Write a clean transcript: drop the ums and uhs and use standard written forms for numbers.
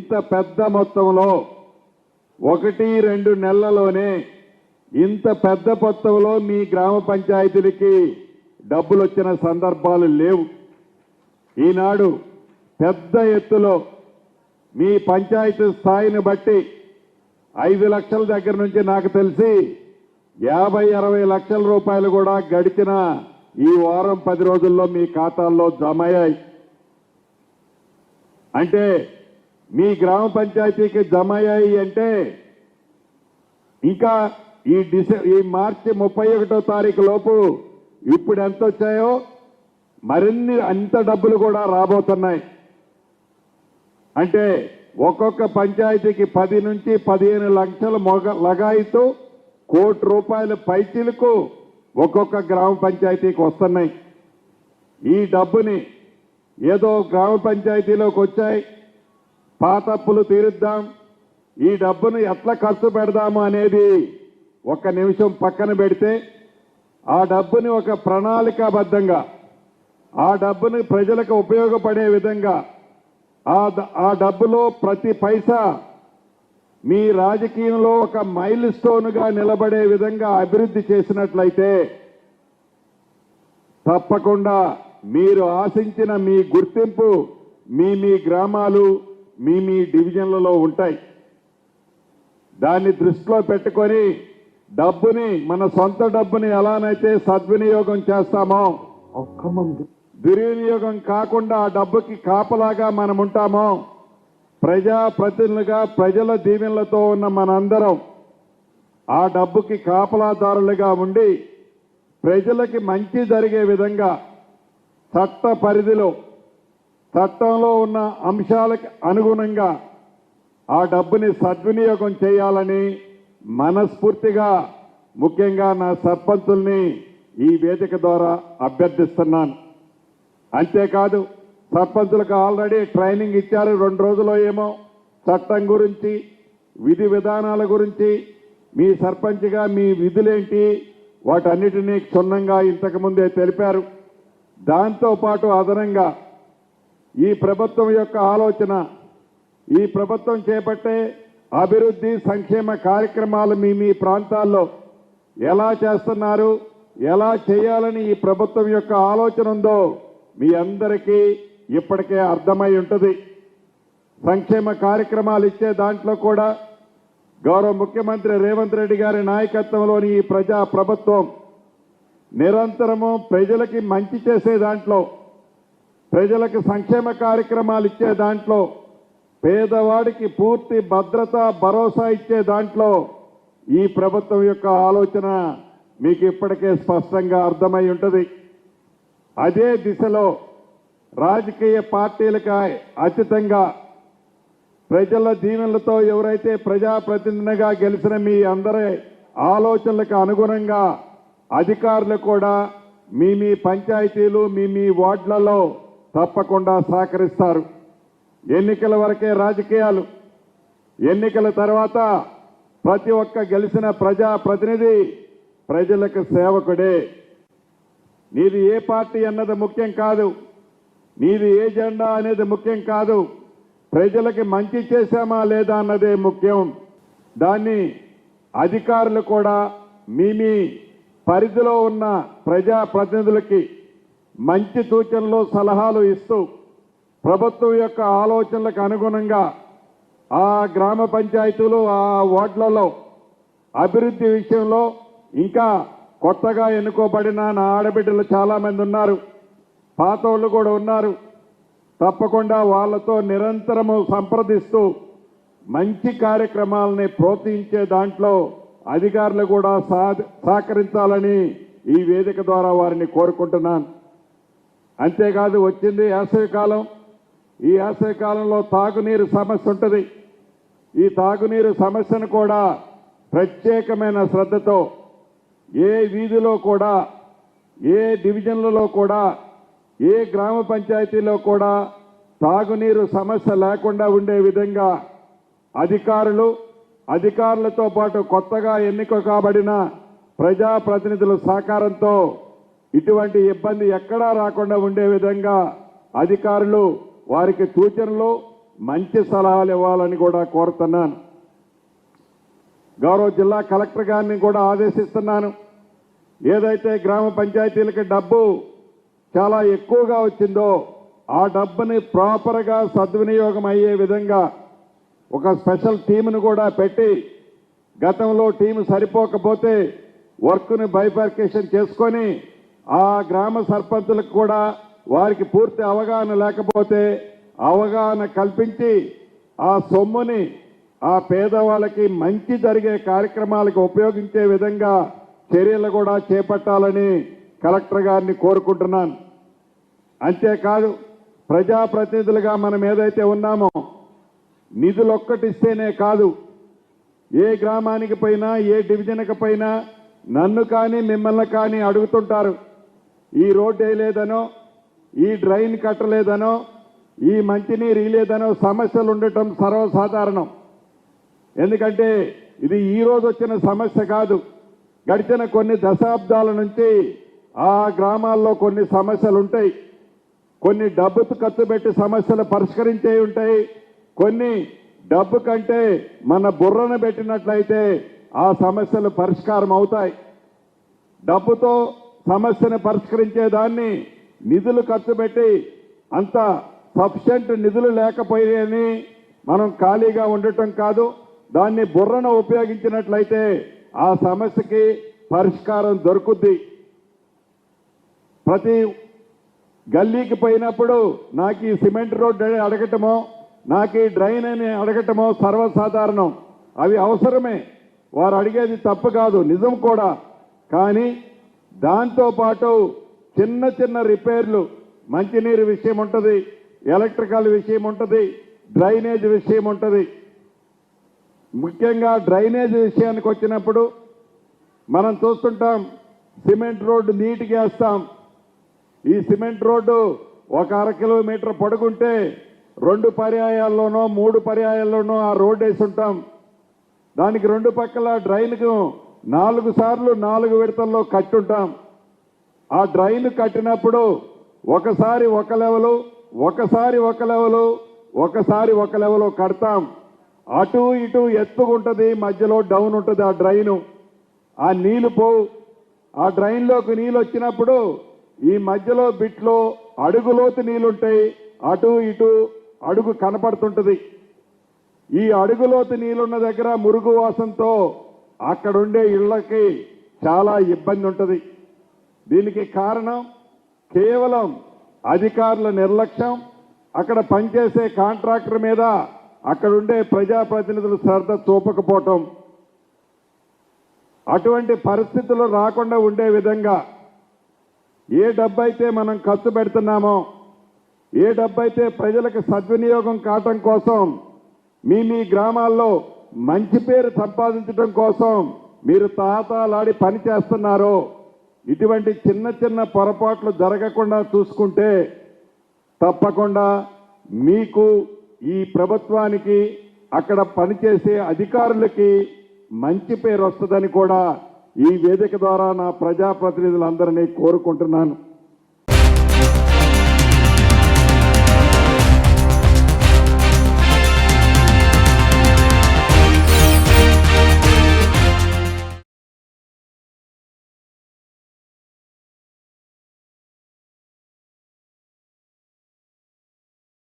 ఇంత పెద్ద మొత్తంలో 1-2 నెలల్లోనే ఇంత పెద్ద మొత్తంలో మీ గ్రామ పంచాయతీలకి డబ్బులు వచ్చిన సందర్భాలు లేవు. ఈనాడు పెద్ద ఎత్తులో మీ పంచాయతీ స్థాయిని బట్టి 5 లక్షల దగ్గర నుంచి నాకు తెలిసి 50-60 లక్షల రూపాయలు కూడా గడిచిన ఈ వారం 10 రోజుల్లో మీ ఖాతాల్లో జమ అయ్యాయి. అంటే మీ గ్రామ పంచాయతీకి జమ అయ్యాయి అంటే ఇంకా ఈ మార్చి 31వ తారీఖు లోపు ఇప్పుడు ఎంత వచ్చాయో మరిన్ని అంత డబ్బులు కూడా రాబోతున్నాయి. అంటే ఒక్కొక్క పంచాయతీకి 10 నుంచి 15 లక్షల లగాయితూ ₹1 కోటి పైచిలకు ఒక్కొక్క గ్రామ పంచాయతీకి వస్తున్నాయి. ఈ డబ్బుని ఏదో గ్రామ పంచాయతీలోకి వచ్చాయి, పాత అప్పులు తీరుద్దాం, ఈ డబ్బును ఎట్లా ఖర్చు పెడదాము అనేది ఒక్క నిమిషం పక్కన పెడితే ఆ డబ్బుని ఒక ప్రణాళికాబద్ధంగా ఆ డబ్బుని ప్రజలకు ఉపయోగపడే విధంగా ఆ డబ్బులో ప్రతి పైసా మీ రాజకీయంలో ఒక మైల్ స్టోన్గా నిలబడే విధంగా అభివృద్ధి చేసినట్లయితే తప్పకుండా మీరు ఆశించిన మీ గుర్తింపు మీ గ్రామాలు మీ డివిజన్లలో ఉంటాయి. దాన్ని దృష్టిలో పెట్టుకొని డబ్బుని మన సొంత డబ్బుని ఎలానైతే సద్వినియోగం చేస్తామో దుర్వినియోగం కాకుండా ఆ డబ్బుకి కాపలాగా మనం ఉంటామో ప్రజాప్రతినిధులుగా ప్రజల దీవెనలతో ఉన్న మనందరం ఆ డబ్బుకి కాపలాదారులుగా ఉండి ప్రజలకి మంచి జరిగే విధంగా చట్ట పరిధిలో చట్టంలో ఉన్న అంశాలకు అనుగుణంగా ఆ డబ్బుని సద్వినియోగం చేయాలని మనస్ఫూర్తిగా ముఖ్యంగా నా సర్పంచుల్ని ఈ వేదిక ద్వారా అభ్యర్థిస్తున్నాను. అంతేకాదు సర్పంచులకు ఆల్రెడీ ట్రైనింగ్ ఇచ్చారు. 2 రోజుల్లో ఏమో చట్టం గురించి విధి విధానాల గురించి మీ సర్పంచ్గా మీ విధులేంటి వాటన్నిటినీ క్షుణ్ణంగా ఇంతకుముందే తెలిపారు. దాంతోపాటు అదనంగా ఈ ప్రభుత్వం యొక్క ఆలోచన ఈ ప్రభుత్వం చేపట్టే అభివృద్ధి సంక్షేమ కార్యక్రమాలు మీ ప్రాంతాల్లో ఎలా చేస్తున్నారు, ఎలా చేయాలని ఈ ప్రభుత్వం యొక్క ఆలోచన ఉందో మీ అందరికీ ఇప్పటికే అర్థమై ఉంటుంది. సంక్షేమ కార్యక్రమాలు ఇచ్చే దాంట్లో కూడా గౌరవ ముఖ్యమంత్రి రేవంత్ రెడ్డి గారి నాయకత్వంలోని ఈ ప్రజా ప్రభుత్వం నిరంతరము ప్రజలకి మంచి చేసే దాంట్లో ప్రజలకు సంక్షేమ కార్యక్రమాలు ఇచ్చే దాంట్లో పేదవాడికి పూర్తి భద్రత భరోసా ఇచ్చే దాంట్లో ఈ ప్రభుత్వం యొక్క ఆలోచన మీకు ఇప్పటికే స్పష్టంగా అర్థమై ఉంటుంది. అదే దిశలో రాజకీయ పార్టీలకు అతీతంగా ప్రజల దీవెనలతో ఎవరైతే ప్రజాప్రతినిధిగా గెలిచిన మీ అందరి ఆలోచనలకు అనుగుణంగా అధికారులు కూడా మీ పంచాయతీలు మీ వార్డులలో తప్పకుండా సహకరిస్తారు. ఎన్నికల వరకే రాజకీయాలు, ఎన్నికల తర్వాత ప్రతి ఒక్క గెలిచిన ప్రజాప్రతినిధి ప్రజలకు సేవకుడే. నీది ఏ పార్టీ అన్నది ముఖ్యం కాదు, నీది ఏ జెండా అనేది ముఖ్యం కాదు, ప్రజలకి మంచి చేశామా లేదా అన్నదే ముఖ్యం. దాన్ని అధికారులు కూడా మీ పరిధిలో ఉన్న ప్రజాప్రతినిధులకి మంచి సూచనలు సలహాలు ఇస్తూ ప్రభుత్వం యొక్క ఆలోచనలకు అనుగుణంగా ఆ గ్రామ పంచాయతీలు ఆ వార్డులలో అభివృద్ధి విషయంలో ఇంకా కొత్తగా ఎన్నుకోబడిన నా ఆడబిడ్డలు చాలామంది ఉన్నారు, పాత వాళ్ళు కూడా ఉన్నారు. తప్పకుండా వాళ్ళతో నిరంతరము సంప్రదిస్తూ మంచి కార్యక్రమాలని ప్రోత్సహించే దాంట్లో అధికారులు కూడా సహకరించాలని ఈ వేదిక ద్వారా వారిని కోరుకుంటున్నాను. అంతేకాదు వచ్చింది వేసవికాలం. ఈ వేసవికాలంలో తాగునీరు సమస్య ఉంటుంది. ఈ తాగునీరు సమస్యను కూడా ప్రత్యేకమైన శ్రద్ధతో ఏ వీధిలో కూడా ఏ డివిజన్లలో కూడా ఏ గ్రామ పంచాయతీలో కూడా తాగునీరు సమస్య లేకుండా ఉండే విధంగా అధికారులతో పాటు కొత్తగా ఎన్నిక కాబడిన ప్రజాప్రతినిధుల సహకారంతో ఇటువంటి ఇబ్బంది ఎక్కడా రాకుండా ఉండే విధంగా అధికారులు వారికి సూచనలు మంచి సలహాలు ఇవ్వాలని కూడా కోరుతున్నాను. గౌరవ జిల్లా కలెక్టర్ గారిని కూడా ఆదేశిస్తున్నాను. ఏదైతే గ్రామ పంచాయతీలకి డబ్బు చాలా ఎక్కువగా వచ్చిందో ఆ డబ్బుని ప్రాపర్గా సద్వినియోగం అయ్యే విధంగా ఒక స్పెషల్ టీమును కూడా పెట్టి గతంలో టీము సరిపోకపోతే వర్క్ని బైఫర్కేషన్ చేసుకొని ఆ గ్రామ సర్పంచులకు కూడా వారికి పూర్తి అవగాహన లేకపోతే అవగాహన కల్పించి ఆ సొమ్ముని ఆ పేదవాళ్ళకి మంచి జరిగే కార్యక్రమాలకు ఉపయోగించే విధంగా చర్యలు కూడా చేపట్టాలని కలెక్టర్ గారిని కోరుకుంటున్నాను. అంతేకాదు ప్రజాప్రతినిధులుగా మనం ఏదైతే ఉన్నామో నిధులు ఒక్కటిస్తేనే కాదు, ఏ గ్రామానికి పోయినా ఏ డివిజన్కి పోయినా నన్ను కానీ మిమ్మల్ని కానీ అడుగుతుంటారు. ఈ రోడ్డు వేయలేదనో, ఈ డ్రైన్ కట్టలేదనో, ఈ మంచినీరు ఇలేదనో సమస్యలు ఉండటం సర్వసాధారణం. ఎందుకంటే ఇది ఈ రోజు వచ్చిన సమస్య కాదు. గడిచిన కొన్ని దశాబ్దాల నుంచి ఆ గ్రామాల్లో కొన్ని సమస్యలు ఉంటాయి. కొన్ని డబ్బుకు ఖర్చు పెట్టి సమస్యలు పరిష్కరించే ఉంటాయి. కొన్ని డబ్బు కంటే మన బుర్రను పెట్టినట్లయితే ఆ సమస్యలు పరిష్కారం అవుతాయి. డబ్బుతో సమస్యను పరిష్కరించేదాన్ని నిధులు ఖర్చు పెట్టి అంత సఫిషియెంట్ నిధులు లేకపోయాయని మనం ఖాళీగా ఉండటం కాదు, దాన్ని బుర్రను ఉపయోగించినట్లయితే ఆ సమస్యకి పరిష్కారం దొరుకుద్ది. ప్రతి గల్లీకి పోయినప్పుడు నాకు ఈ సిమెంట్ రోడ్డు అడగటమో, నాకు ఈ డ్రైన్ అని అడగటమో సర్వసాధారణం. అవి అవసరమే, వారు అడిగేది తప్పు కాదు, నిజం కూడా. కానీ దాంతోపాటు చిన్న చిన్న రిపేర్లు, మంచినీరు విషయం ఉంటుంది, ఎలక్ట్రికల్ విషయం ఉంటుంది, డ్రైనేజ్ విషయం ఉంటుంది. ముఖ్యంగా డ్రైనేజ్ విషయానికి వచ్చినప్పుడు మనం చూస్తుంటాం, సిమెంట్ రోడ్డు నీట్గా వేస్తాం. ఈ సిమెంట్ రోడ్డు ఒక 1/2 కిలోమీటర్ పొడుగుంటే 2 పర్యాయాల్లోనో 3 పర్యాయాల్లోనో ఆ రోడ్డు వేసి ఉంటాం. దానికి 2 పక్కల డ్రైన్కు 4 సార్లు 4 విడతల్లో కట్టుంటాం. ఆ డ్రైన్ కట్టినప్పుడు ఒకసారి ఒక లెవెలు, ఒకసారి ఒక లెవెలు, ఒకసారి ఒక లెవెలు కడతాం. అటు ఇటు ఎత్తుకుంటుంది, మధ్యలో డౌన్ ఉంటుంది ఆ డ్రైను. ఆ నీళ్లు పోవు. ఆ డ్రైన్లోకి నీళ్ళు వచ్చినప్పుడు ఈ మధ్యలో బిట్లో అడుగులోతు నీళ్లుంటాయి, అటు ఇటు అడుగు కనపడుతుంటుంది. ఈ అడుగులోతు నీళ్ళున్న దగ్గర మురుగు వాసనతో అక్కడుండే ఇళ్లకి చాలా ఇబ్బంది ఉంటుంది. దీనికి కారణం కేవలం అధికారుల నిర్లక్ష్యం, అక్కడ పనిచేసే కాంట్రాక్టర్ మీద అక్కడుండే ప్రజాప్రతినిధులు శ్రద్ధ చూపకపోవటం. అటువంటి పరిస్థితులు రాకుండా ఉండే విధంగా ఏ డబ్బైతే మనం ఖర్చు పెడుతున్నామో, ఏ డబ్బైతే ప్రజలకు సద్వినియోగం కావటం కోసం, మీ గ్రామాల్లో మంచి పేరు సంపాదించడం కోసం మీరు తాతాలాడి పని చేస్తున్నారో, ఇటువంటి చిన్న చిన్న పొరపాట్లు జరగకుండా చూసుకుంటే తప్పకుండా మీకు, ఈ ప్రభుత్వానికి, అక్కడ పనిచేసే అధికారులకి మంచి పేరు వస్తుందని కూడా ఈ వేదిక ద్వారా నా ప్రజాప్రతినిధులందరినీ కోరుకుంటున్నాను.